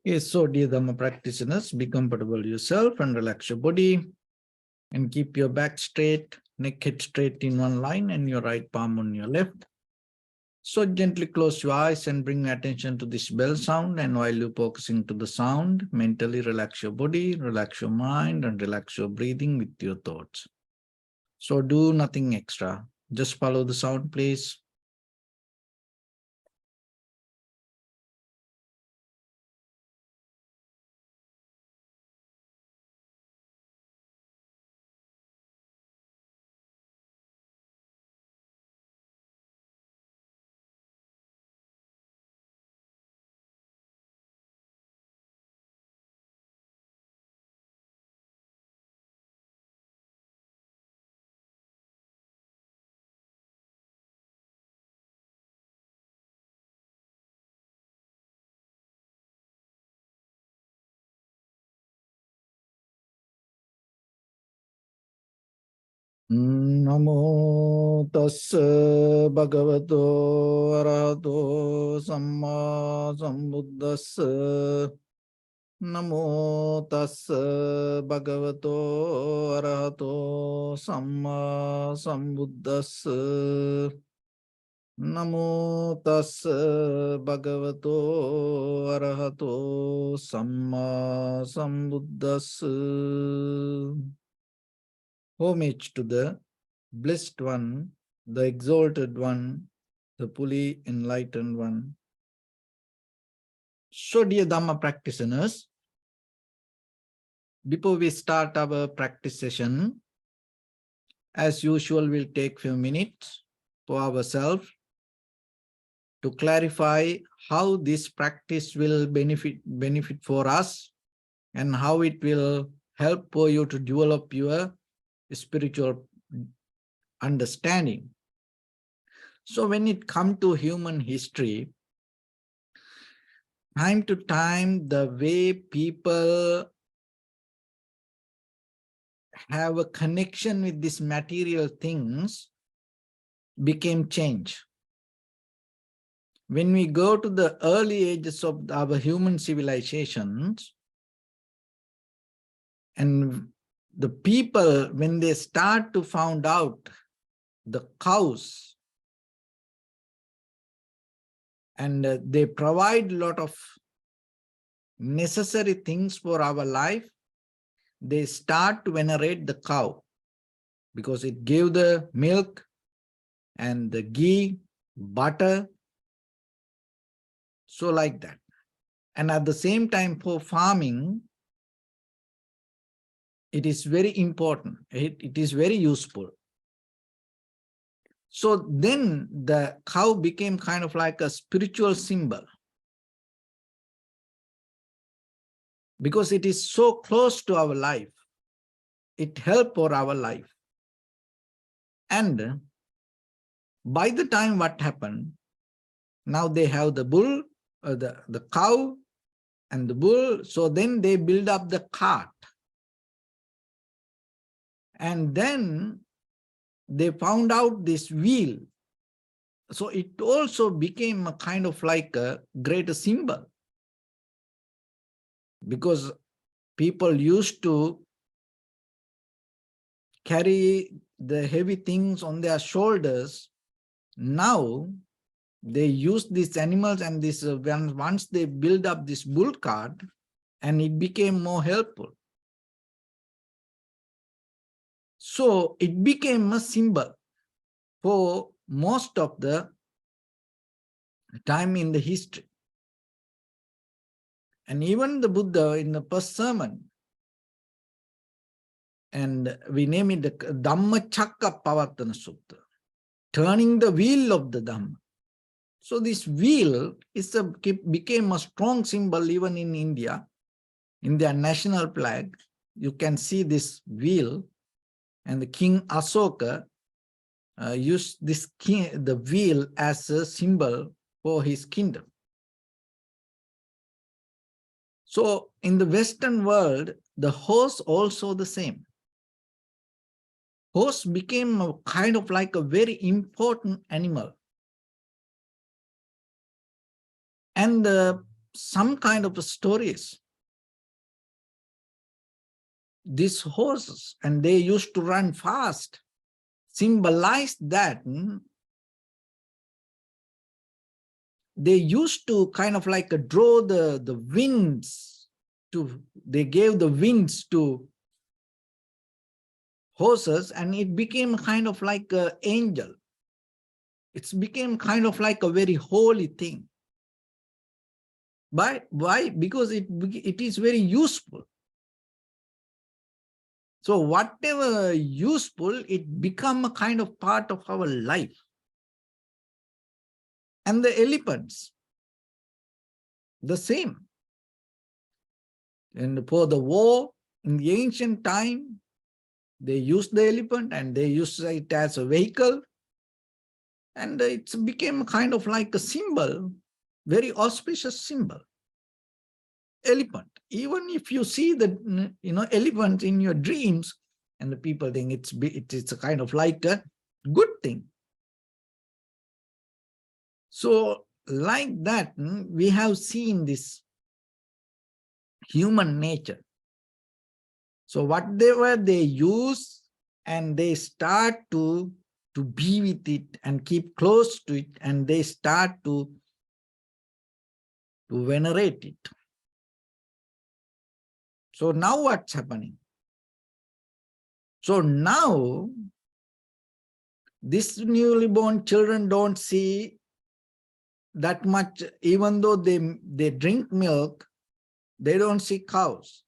Yes, so dear Dharma practitioners, be comfortable yourself and relax your body and keep your back straight, neck head straight in one line and your right palm on your left. So gently close your eyes and bring attention to this bell sound, and while you're focusing to the sound, mentally relax your body, relax your mind and relax your breathing with your thoughts. So do nothing extra, just follow the sound, please. Namo tassa bhagavato arahato samma sambuddhassa. Namo tassa bhagavato arahato samma sambuddhassa. Namo tassa bhagavato arahato samma sambuddhassa. Homage to the Blessed One, the Exalted One, the fully enlightened One. So dear Dhamma practitioners, before we start our practice session, as usual, we'll take few minutes for ourselves to clarify how this practice will benefit for us and how it will help for you to develop your spiritual understanding. So when it comes to human history, time to time, the way people have a connection with these material things became changed. When we go to the early ages of our human civilizations, and the people, when they start to find out the cows, and they provide a lot of necessary things for our life, they start to venerate the cow because it gave the milk and the ghee, butter, so like that. And at the same time, for farming, it is very important. It is very useful. So then the cow became kind of like a spiritual symbol because it is so close to our life. It helps for our life. And by the time what happened, now they have the bull, the cow and the bull. So then they build up the cart. And then they found out this wheel. So it also became a kind of like a greater symbol. Because people used to carry the heavy things on their shoulders. Now they use these animals, and this once they build up this bull cart, and it became more helpful. So it became a symbol for most of the time in the history. And even the Buddha in the first sermon, and we name it the Dhamma Chakka Pavattana Sutta, turning the wheel of the Dhamma. So this wheel became a strong symbol even in India. In their national flag, you can see this wheel, and the King Asoka used the wheel as a symbol for his kingdom. So in the Western world, the horse also the same. Horse became a kind of like a very important animal. And some kind of stories. These horses, and they used to run fast, symbolize that they used to kind of like draw the winds they gave the winds to horses, and it became kind of like an angel. It became kind of like a very holy thing. But why? Because it is very useful. So whatever useful, it become a kind of part of our life. And the elephants, the same. And for the war, in the ancient time, they used the elephant and they used it as a vehicle. And it became kind of like a symbol, very auspicious symbol. Elephant. Even if you see the elephant in your dreams, and the people think it's a kind of like a good thing. So like that, we have seen this human nature. So whatever they use, and they start to be with it and keep close to it, and they start to venerate it. So now what's happening? So now these newly born children don't see that much, even though they drink milk, they don't see cows.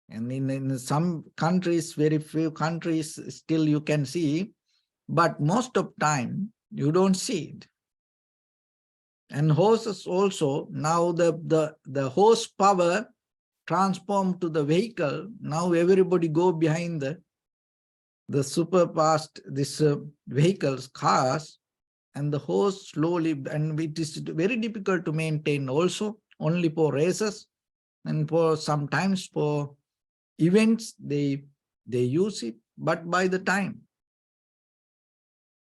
And in some countries, very few countries, still you can see, but most of time you don't see it. And horses also, now the horsepower transformed to the vehicle. Now everybody go behind the super fast, vehicles, cars, and the horse slowly, and it is very difficult to maintain also, only for races, and for sometimes for events they use it, but by the time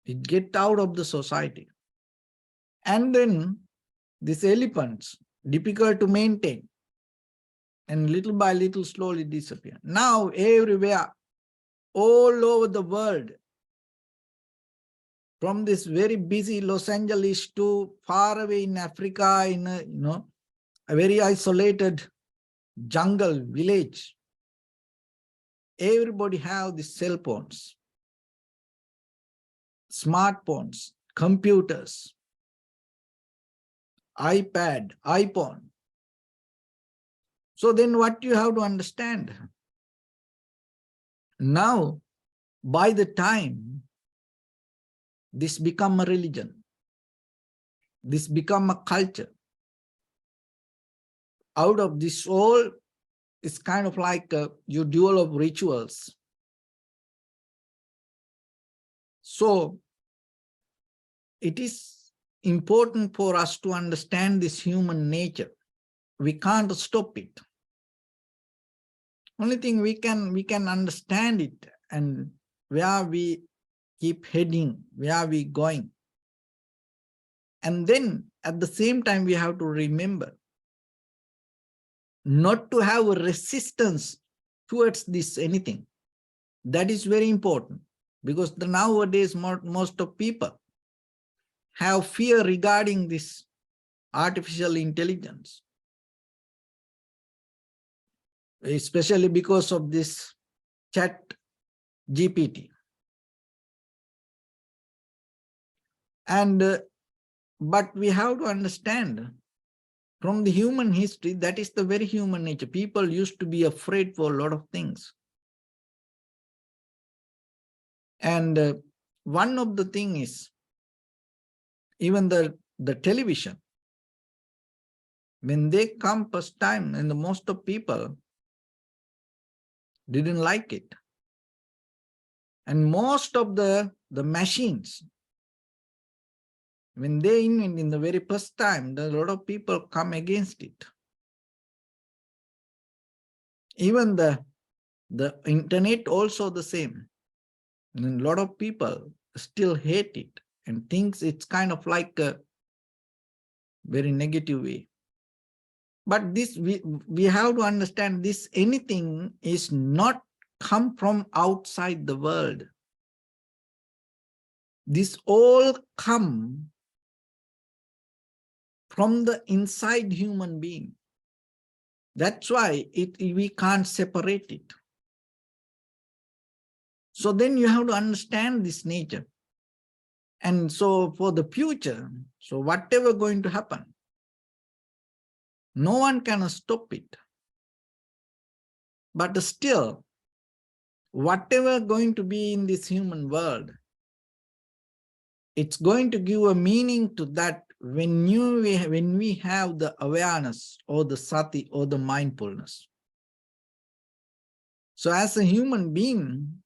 it get out of the society. And then these elephants, difficult to maintain, and little by little slowly disappear. Now everywhere, all over the world, from this very busy Los Angeles to far away in Africa, in a very isolated jungle village, everybody have these cell phones, smartphones, computers, iPad, iPhone. So then what you have to understand? Now, by the time this become a religion, this become a culture, out of this all, it's kind of like your duel of rituals. So it is important for us to understand this human nature. We can't stop it. Only thing we can understand it, and where we keep heading, where we going. And then at the same time, we have to remember not to have a resistance towards this anything. That is very important, because nowadays most of people have fear regarding this artificial intelligence, especially because of this chat GPT. And but we have to understand, from the human history, that is the very human nature. People used to be afraid for a lot of things. And one of the things is, even the television, when they come first time, and the most of people didn't like it. And most of the machines, when they in the very first time, a lot of people come against it. Even the internet also the same. And a lot of people still hate it and thinks it's kind of like a very negative way. But this we have to understand, this anything is not come from outside the world. This all come from the inside human being. That's why we can't separate it. So then you have to understand this nature. And so for the future, so whatever going to happen, no one can stop it. But still, whatever going to be in this human world, it's going to give a meaning to that when we have the awareness or the sati or the mindfulness. So as a human being,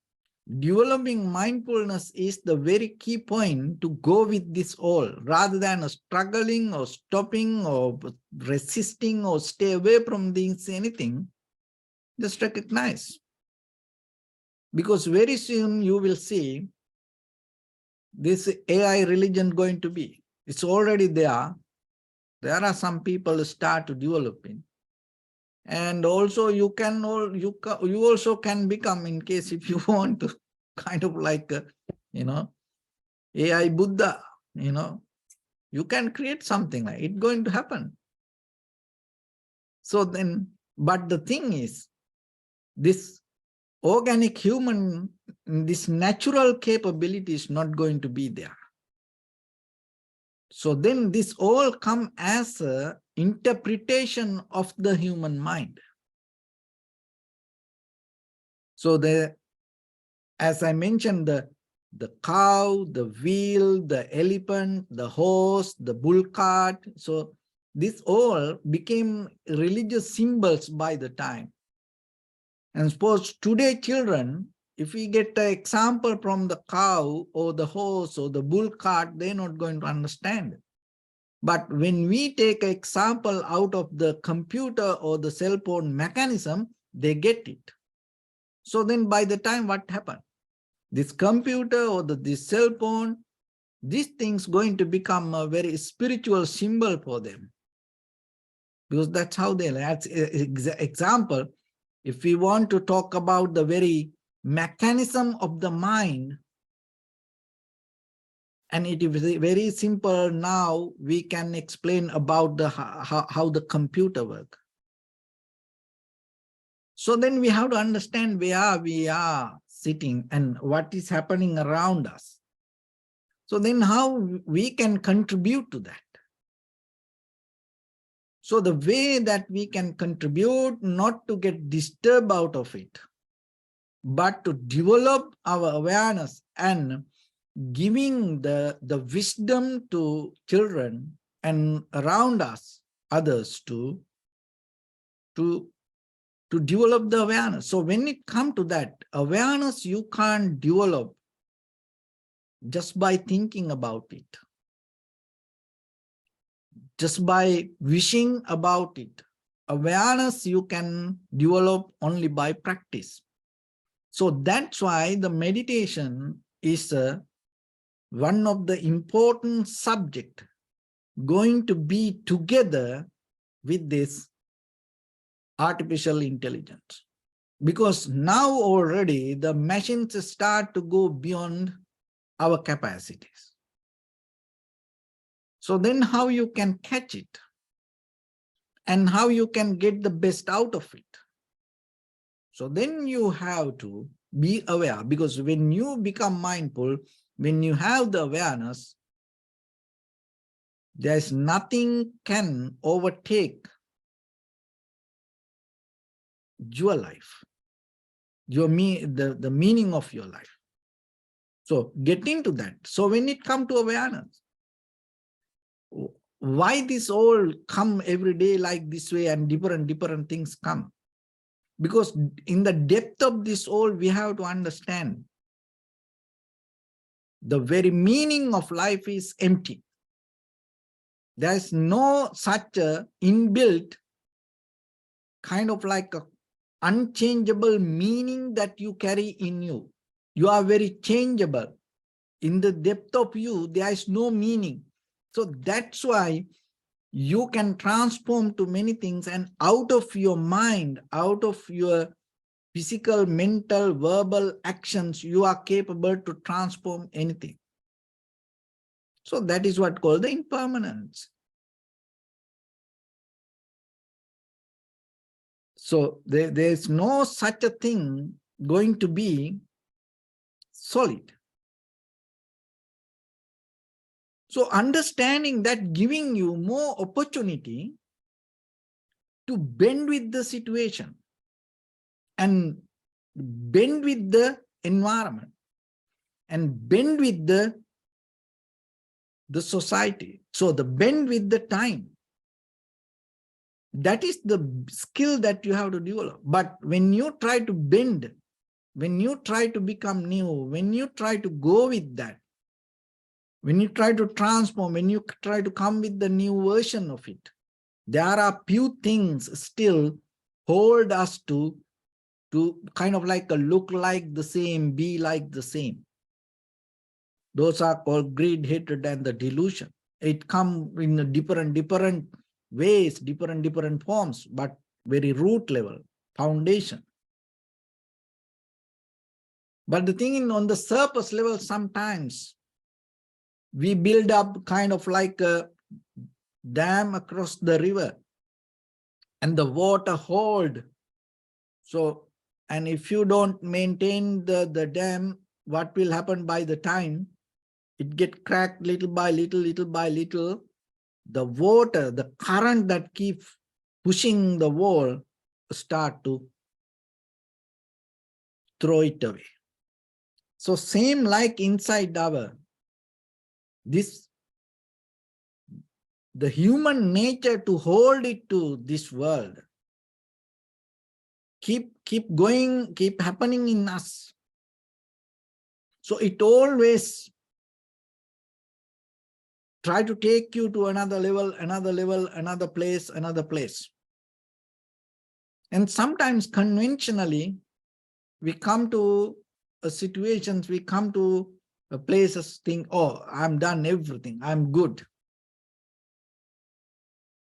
developing mindfulness is the very key point to go with this all, rather than struggling or stopping or resisting or stay away from this anything. Just recognize. Because very soon you will see this AI religion going to be. It's already there. There are some people who start to developing. And also you also can become, in case if you want to, kind of like AI Buddha, you can create something like it going to happen. So then, but the thing is, this organic human, this natural capability is not going to be there. So then this all come as a interpretation of the human mind. So as I mentioned, the cow, the wheel, the elephant, the horse, the bull cart. So this all became religious symbols by the time. And suppose today children, if we get an example from the cow or the horse or the bull cart, they're not going to understand. But when we take an example out of the computer or the cell phone mechanism, they get it. So then by the time what happened? This computer or this cell phone, these things going to become a very spiritual symbol for them. Because that's how they learn. Example, if we want to talk about the very mechanism of the mind, and it is very simple now, we can explain about how the computer works. So then we have to understand where we are sitting and what is happening around us. So then how we can contribute to that. So the way that we can contribute, not to get disturbed out of it, but to develop our awareness and giving the wisdom to children and around us, others to develop the awareness. So when it comes to that, awareness you can't develop just by thinking about it, just by wishing about it. Awareness you can develop only by practice. So that's why the meditation is one of the important subject going to be together with this artificial intelligence. Because now already the machines start to go beyond our capacities. So then how you can catch it and how you can get the best out of it. So then you have to be aware, because when you become mindful, when you have the awareness, there's nothing can overtake your life, the meaning of your life. So get into that. So when it comes to awareness, why this all come every day like this way and different things come? Because in the depth of this all, we have to understand the very meaning of life is empty. There's no such a inbuilt kind of like a unchangeable meaning that you carry in you. You are very changeable. In the depth of you, there is no meaning. So that's why you can transform to many things, and out of your mind, out of your physical, mental, verbal actions, you are capable to transform anything. So that is what called the impermanence. So there's no such a thing going to be solid. So understanding that, giving you more opportunity to bend with the situation and bend with the environment and bend with the society. So the bend with the time. That is the skill that you have to develop. But when you try to bend, when you try to become new, when you try to go with that, when you try to transform, when you try to come with the new version of it, there are few things still hold us to kind of like a look like the same, be like the same. Those are called greed, hatred, and the delusion. It comes in a different ways, different forms, but very root level, foundation. But the thing is, on the surface level, sometimes we build up kind of like a dam across the river and the water hold. So, and if you don't maintain the dam, what will happen by the time it get cracked little by little, the water, the current that keeps pushing the wall start to throw it away. So same like inside the human nature to hold it to this world, keep going, keep happening in us. So it always try to take you to another level, another place. And sometimes conventionally, we come to situations, we come to places, think, oh, I'm done everything, I'm good.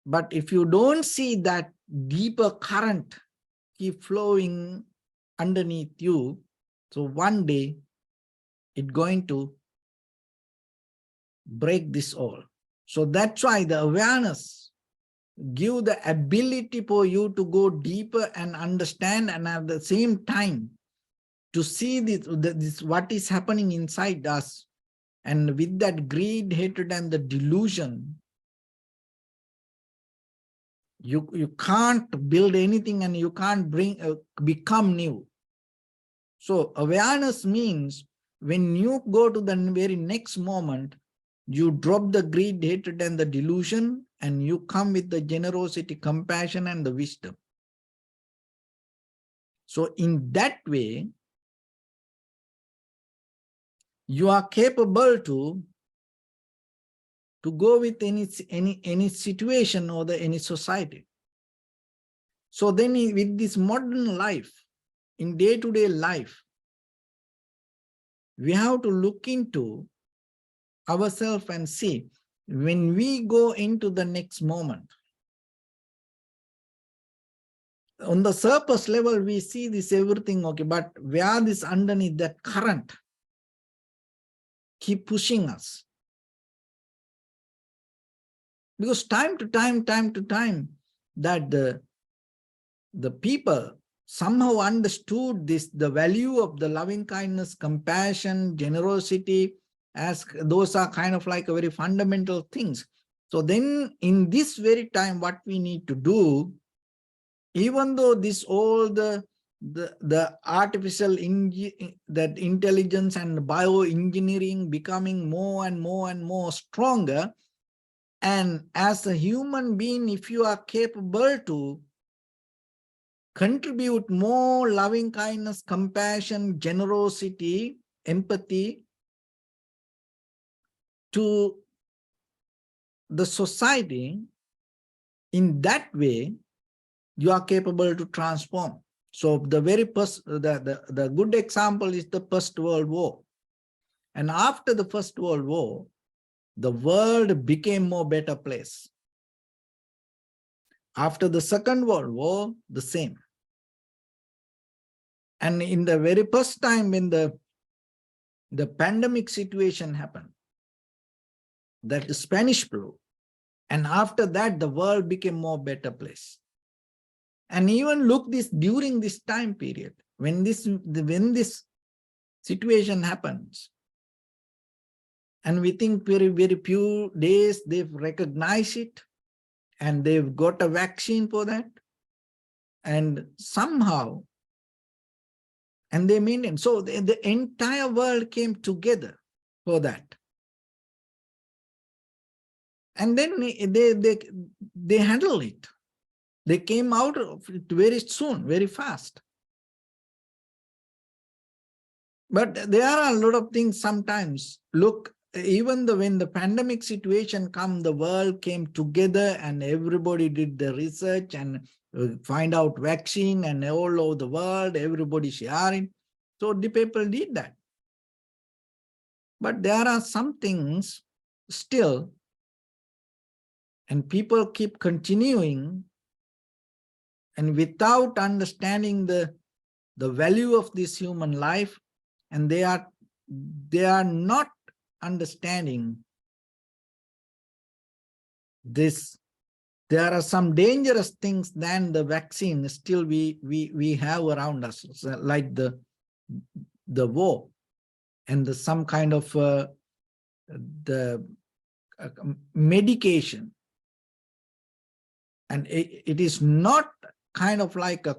But if you don't see that deeper current keep flowing underneath you, so one day it's going to break this all. So that's why the awareness give the ability for you to go deeper and understand, and at the same time to see this what is happening inside us. And with that greed, hatred, and the delusion, you can't build anything, and you can't become new. So awareness means when you go to the very next moment, you drop the greed, hatred, and the delusion, and you come with the generosity, compassion, and the wisdom. So in that way, you are capable to go with any situation or any society. So then with this modern life, in day-to-day life, we have to look into ourselves and see, when we go into the next moment, on the surface level, we see this everything, okay, but where this underneath that current keep pushing us. Because time to time, that the people somehow understood this, the value of the loving kindness, compassion, generosity, as those are kind of like a very fundamental things. So then in this very time, what we need to do, even though this all the artificial that intelligence and bioengineering becoming more and more stronger, and as a human being, if you are capable to contribute more loving kindness, compassion, generosity, empathy to the society, in that way, you are capable to transform. So the very the good example is the First World War. And after the First World War, the world became more better place. After the Second World War, the same. And in the very first time when the pandemic situation happened, that the Spanish flu, and after that, the world became more better place. And even look this during this time period, when this situation happens, and we think very, very few days they've recognized it, and they've got a vaccine for that, and somehow, and they maintain. So the entire world came together for that. And then they handle it. They came out of it very soon, very fast. But there are a lot of things sometimes. Look, even when the pandemic situation come, the world came together and everybody did the research and find out vaccine, and all over the world, everybody sharing. So the people did that. But there are some things still, and people keep continuing, and without understanding the value of this human life, and they are not understanding this. There are some dangerous things than the vaccine still we have around us, like the war and some kind of the medication. And it is not kind of like a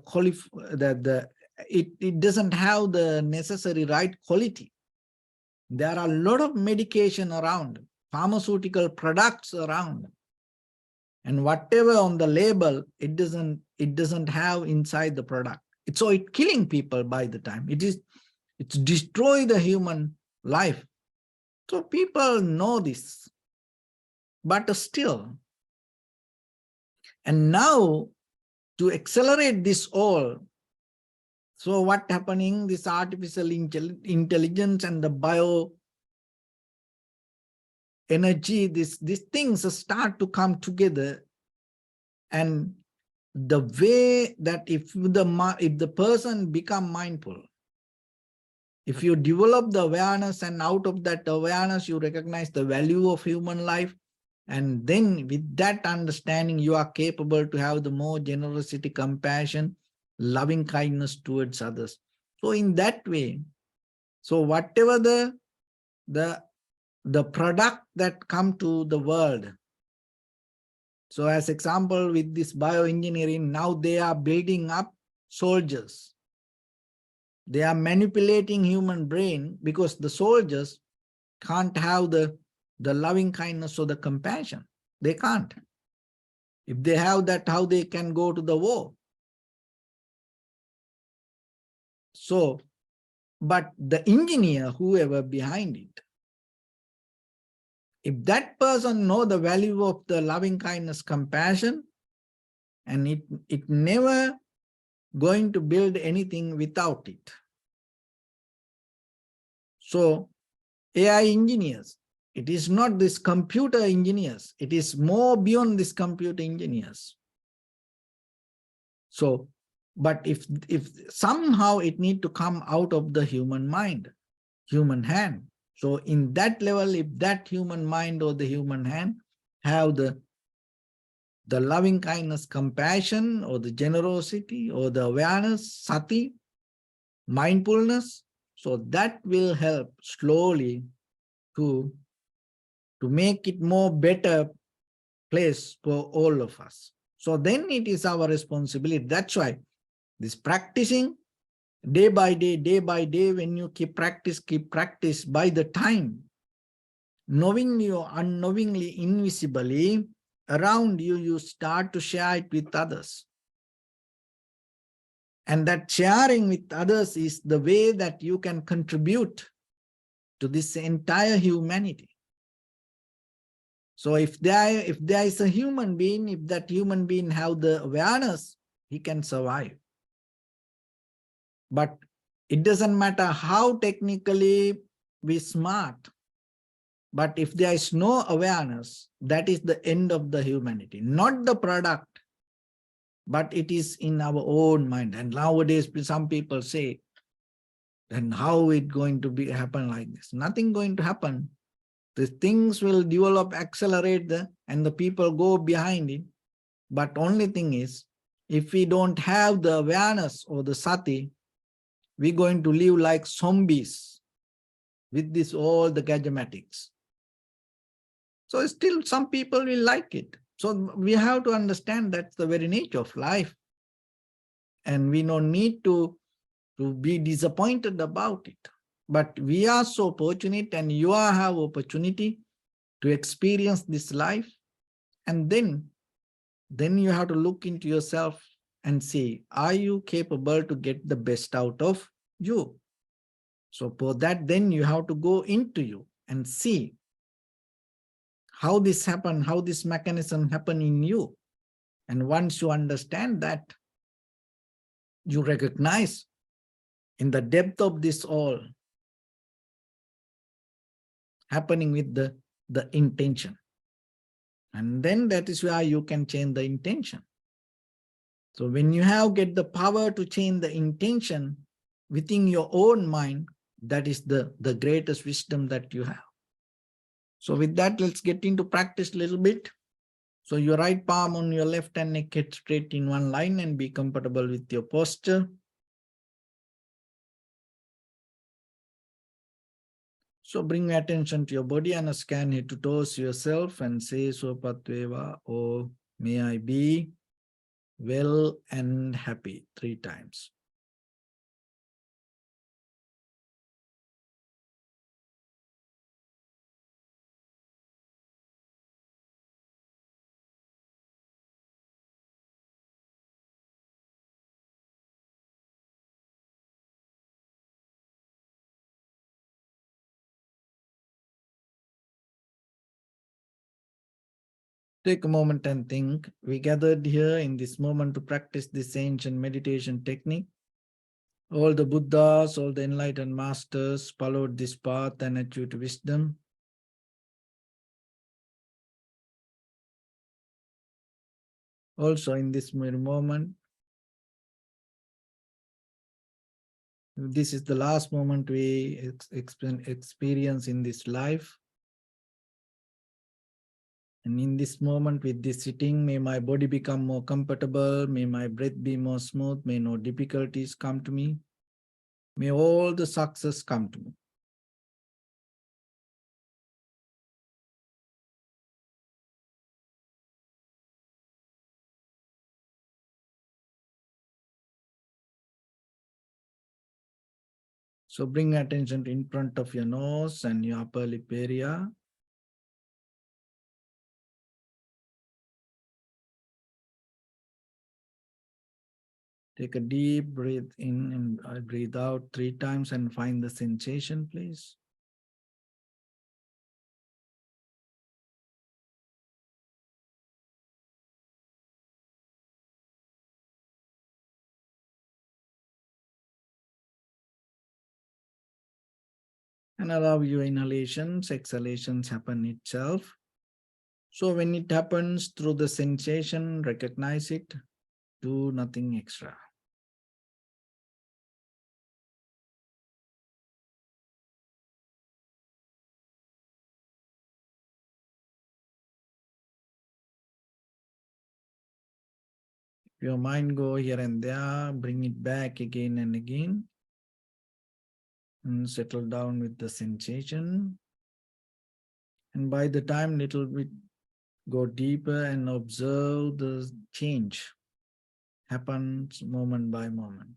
it doesn't have the necessary right quality. There are a lot of medication around, pharmaceutical products around, and whatever on the label, it doesn't have inside the product. It's killing people by the time. It's destroy the human life. So people know this, but still. And now to accelerate this all, so what happening, this artificial intelligence and the bio energy, these things start to come together. And the way that if the person become mindful, if you develop the awareness, and out of that awareness you recognize the value of human life, and then with that understanding you are capable to have the more generosity, compassion, loving kindness towards others. So in that way, so whatever the product that come to the world, so as example with this bioengineering, now they are building up soldiers. They are manipulating human brain because the soldiers can't have the loving kindness or the compassion. They can't. If they have that, how they can go to the war? So, but the engineer, whoever behind it, if that person know the value of the loving kindness, compassion, and it never going to build anything without it. So AI engineers, it is not this computer engineers, it is more beyond this computer engineers. So, but if somehow it need to come out of the human mind, human hand. So in that level, if that human mind or the human hand have the loving kindness, compassion, or the generosity, or the awareness, sati, mindfulness, so that will help slowly to make it more better place for all of us. So then it is our responsibility. That's why this practicing day by day, when you keep practice, by the time, knowingly or unknowingly, invisibly, around you, you start to share it with others. And that sharing with others is the way that you can contribute to this entire humanity. So if there is a human being, if that human being have the awareness, he can survive. But it doesn't matter how technically we smart, but if there is no awareness, that is the end of the humanity, not the product. but it is in our own mind. And nowadays, some people say, then how it going to be happen like this? Nothing going to happen. The things will develop, accelerate, and the people go behind it. But only thing is, if we don't have the awareness or the sati, we're going to live like zombies with this all the gadgetics. So still some people will like it. So we have to understand that's the very nature of life. And we don't need to be disappointed about it. But we are so fortunate, and you have opportunity to experience this life. And then you have to look into yourself and see, are you capable to get the best out of you? So for that, then you have to go into you and see how this happened, how this mechanism happened in you. And once you understand that, you recognize in the depth of this all happening with the intention. And then that is where you can change the intention. So when you get the power to change the intention within your own mind, that is the greatest wisdom that you have. So with that, let's get into practice a little bit. So your right palm on your left hand, neck head straight in one line, and be comfortable with your posture. So bring your attention to your body and scan head to toes yourself and say Sopatveva, or may I be well and happy 3 times. Take a moment and think. We gathered here in this moment to practice this ancient meditation technique. All the Buddhas, all the enlightened masters followed this path and achieved wisdom. Also in this moment, this is the last moment we experience in this life. And in this moment, with this sitting, may my body become more comfortable, may my breath be more smooth, may no difficulties come to me, may all the success come to me. So bring attention to in front of your nose and your upper lip area. Take a deep breath in and breathe out 3 times and find the sensation, please. And allow your inhalations, exhalations happen itself. So when it happens through the sensation, recognize it, do nothing extra. If your mind go here and there, bring it back again and again. And settle down with the sensation. And by the time little bit go deeper and observe the change happens moment by moment.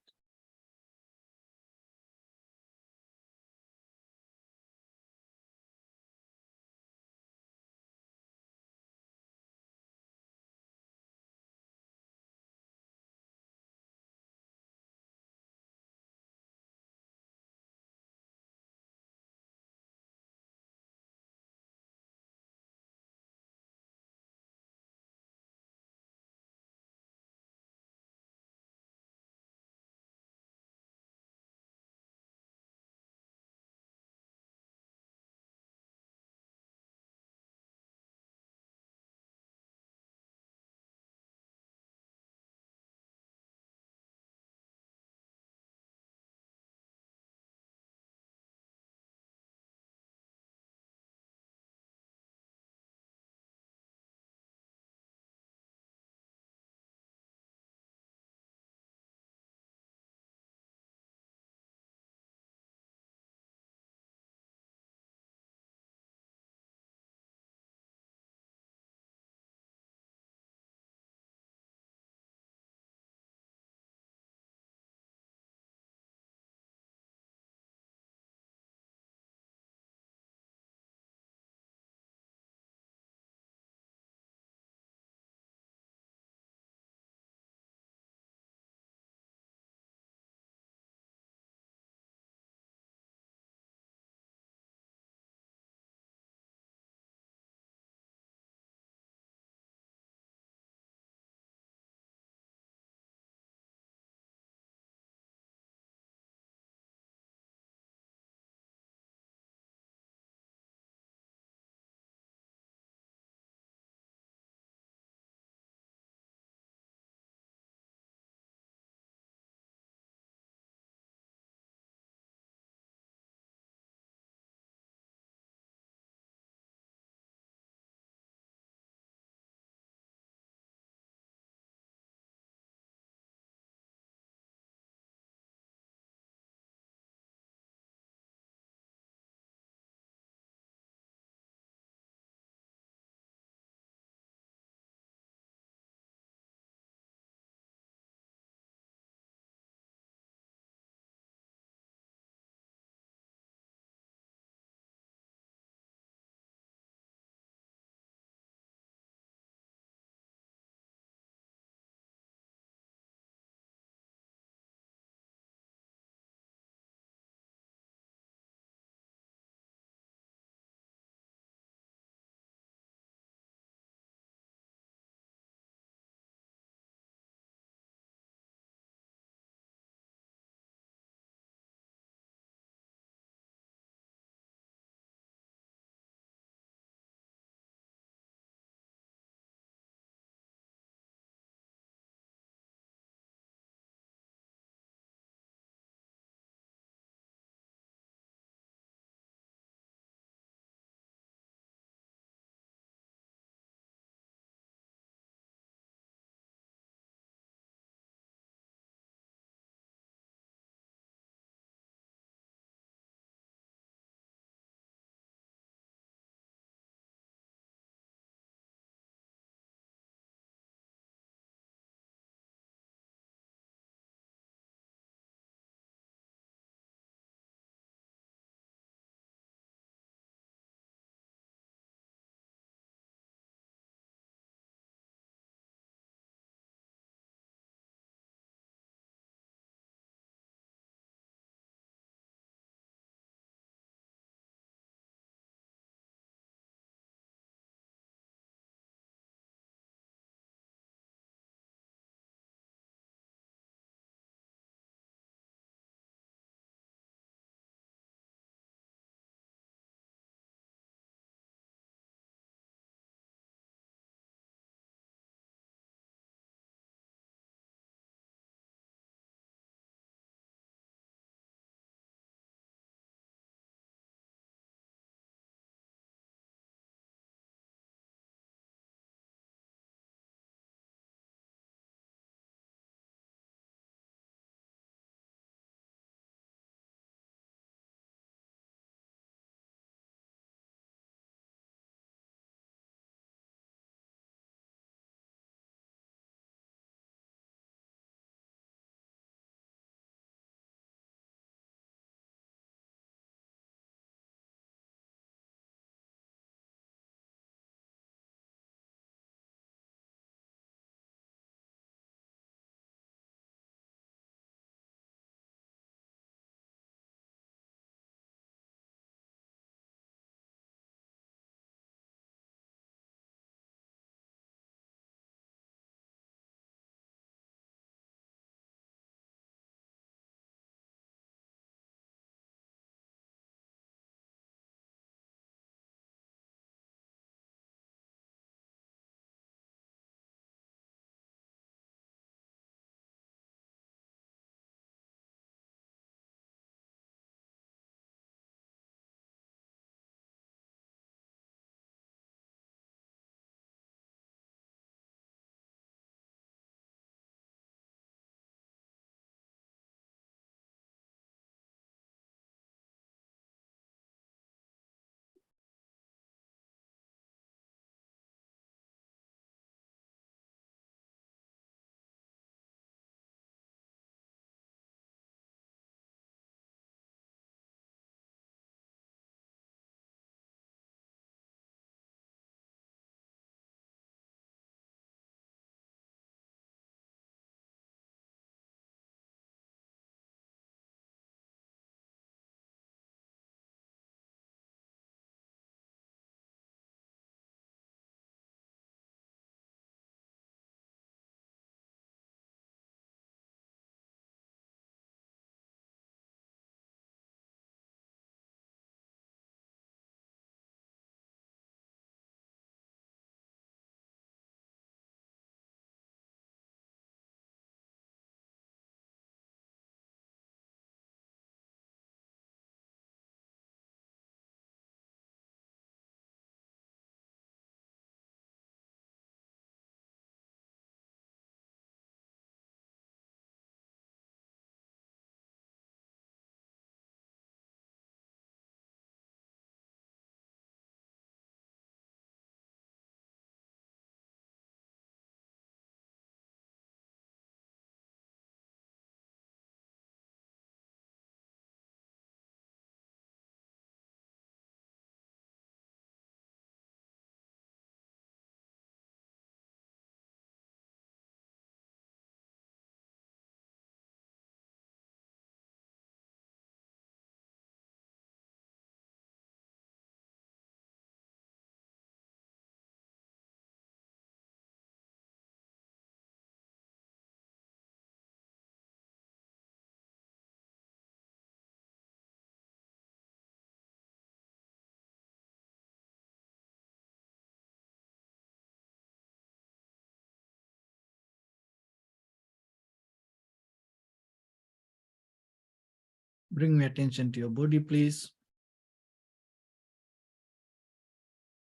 Bring your attention to your body, please.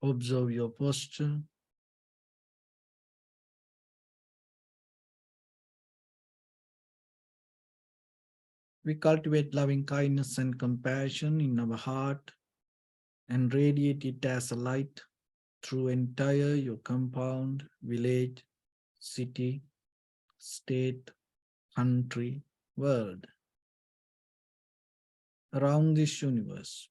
Observe your posture. We cultivate loving kindness and compassion in our heart and radiate it as a light through entire your compound, village, city, state, country, world, around this universe.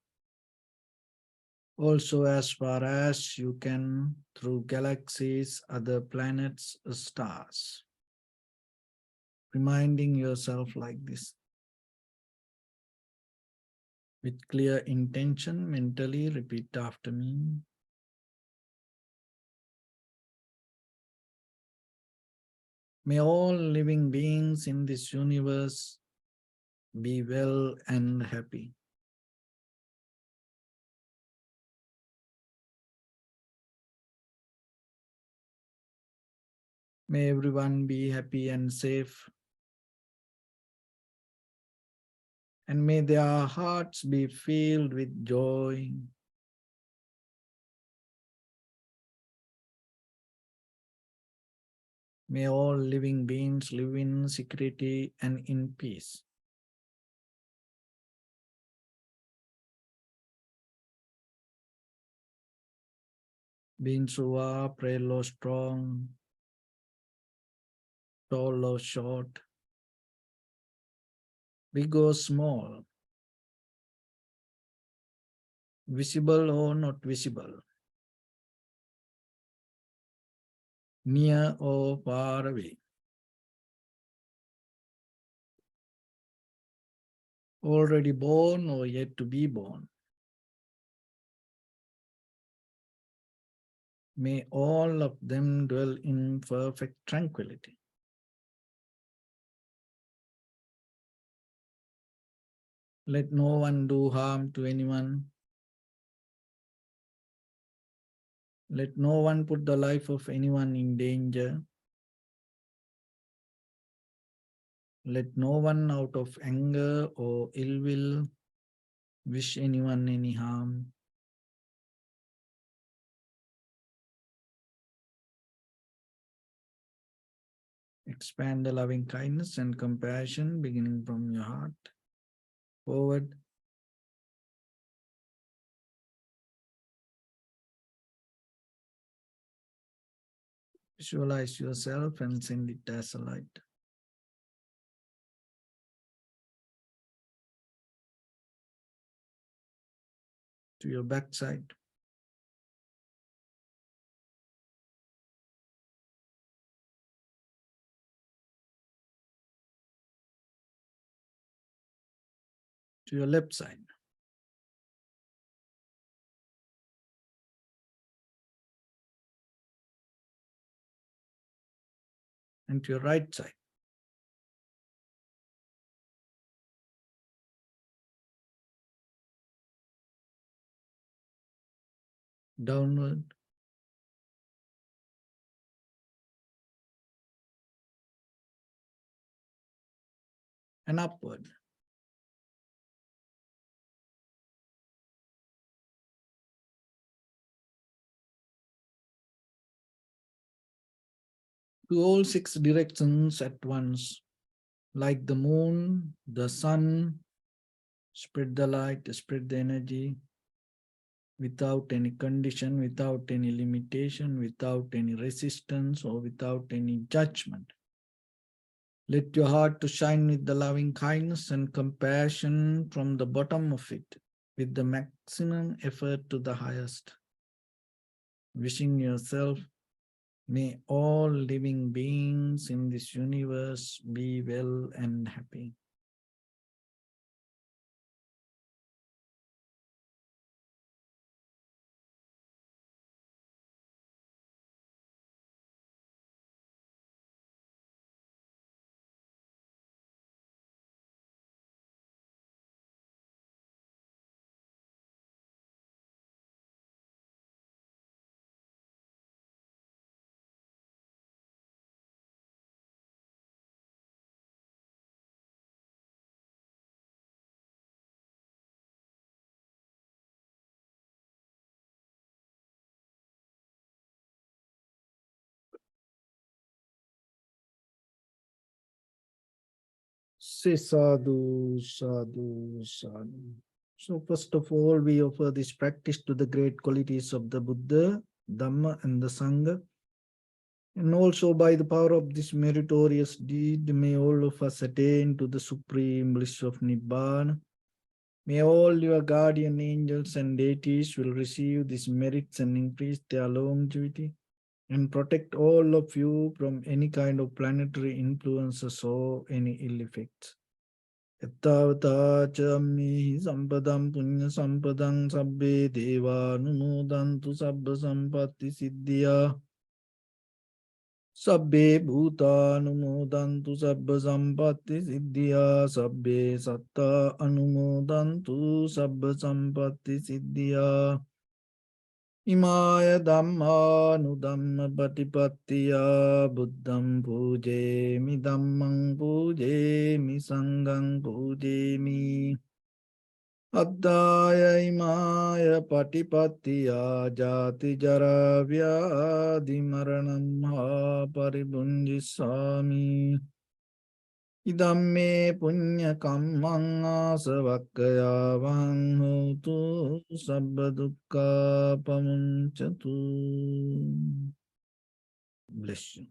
Also as far as you can through galaxies, other planets, stars. Reminding yourself like this. With clear intention, mentally repeat after me. May all living beings in this universe be well and happy. May everyone be happy and safe. And may their hearts be filled with joy. May all living beings live in security and in peace. Beings who are frail or strong, tall or short, big or small, visible or not visible, near or far away, already born or yet to be born. May all of them dwell in perfect tranquility. Let no one do harm to anyone. Let no one put the life of anyone in danger. Let no one out of anger or ill will wish anyone any harm. Expand the loving kindness and compassion beginning from your heart forward. Visualize yourself and send it as a light to your backside. To your left side. And to your right side. Downward. And upward. To all 6 directions at once. Like the moon, the sun, spread the light, spread the energy without any condition, without any limitation, without any resistance, or without any judgment. Let your heart to shine with the loving kindness and compassion from the bottom of it, with the maximum effort to the highest. Wishing yourself, may all living beings in this universe be well and happy. Say sadhu, sadhu, sadhu. So first of all, we offer this practice to the great qualities of the Buddha, Dharma, and the Sangha. And also by the power of this meritorious deed, may all of us attain to the supreme bliss of Nibbana. May all your guardian angels and deities will receive these merits and increase their longevity and protect all of you from any kind of planetary influences or any ill effects. Ettavata chammi sampadam punya sampadam sabbe deva numodantu sabba sampatti siddhya. Sabbe bhuta anumodantu sabba sampatti siddhya. Sabbe satta anumodantu sabba sampatti siddhya. Imaya dhamma nudhamma patipattiya buddham pujemi dhammam pujemi sangham pujemi. Addaya imaya patipattiya jati jara vyadhi maranam ha paribunjisami. Idamme punya kammang asavakkaya vang hotu sabba dukkha pamuncatu. Bless you.